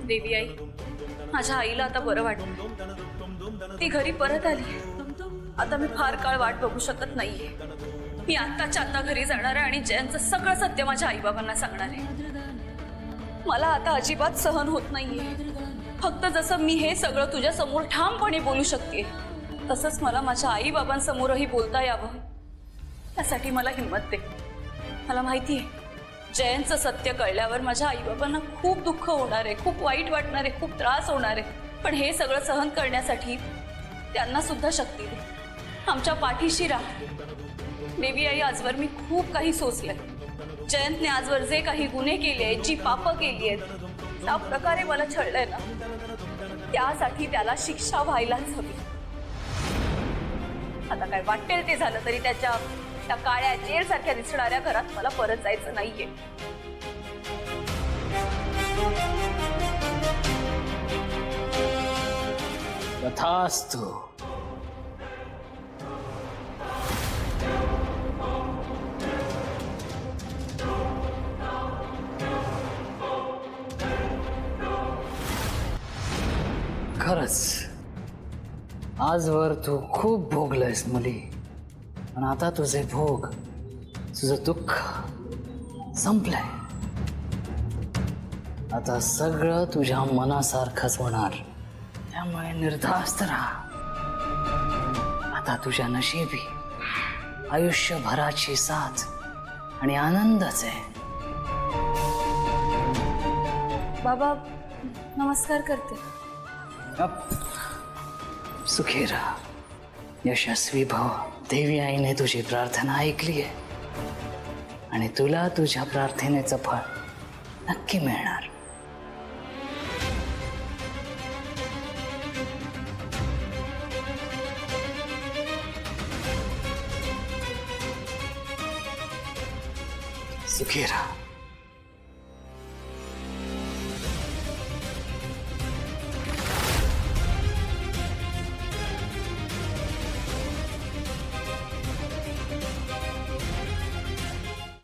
देवी आई, माझ्या आईला आता बरं वाटतं. ती घरी परत आली. आता मी फार काळ वाट बघू शकत नाहीये. मी आत्ताच्या आता घरी जाणार आहे आणि जयंतचं सगळं सत्य माझ्या आईबाबांना सांगणार आहे. मला आता अजिबात सहन होत नाहीये. फक्त जसं मी हे सगळं तुझ्या समोर ठामपणे बोलू शकते, तसंच मला माझ्या आईबाबांसमोरही बोलता यावं. त्यासाठी मला हिंमत दे. मला माहिती आहे, जयंतचं सत्य कळल्यावर माझ्या आईबाबांना खूप दुःख होणार आहे, खूप वाईट वाटणार आहे, खूप त्रास होणार आहे. पण हे सगळं सहन करण्यासाठी त्यांना सुद्धा शक्ती दे. आमच्या पाठीशी राहा. देवी आई, आजवर मी खूप काही सोसलंय. जयंतने आजवर जे काही गुन्हे केले आहेत, जी पापं केली आहेत, त्या प्रकारे मला छळलंय ना, त्यासाठी त्याला शिक्षा व्हायलाच हवी. आता काय वाटेल ते झालं तरी त्या काळ्या जेल सारख्या दिसणाऱ्या घरात मला परत जायचं नाहीये. तथास्तु. खरंच आजवर तू खूप भोगलंयस मुली, पण आता तुझे भोग, तुझं दुःख संपलंय. आता सगळं तुझ्या मनासारखंच होणार. त्यामुळे निर्धास्त राहा. आता तुझ्या नशिबी आयुष्यभराची साथ आणि आनंदच आहे. बाबा, नमस्कार करते. सुखी राहा, यशस्वी भव. देवी आईने तुझी प्रार्थना ऐकली आहे आणि तुला तुझ्या प्रार्थनेचं फळ नक्की मिळणार. सुखी राहा.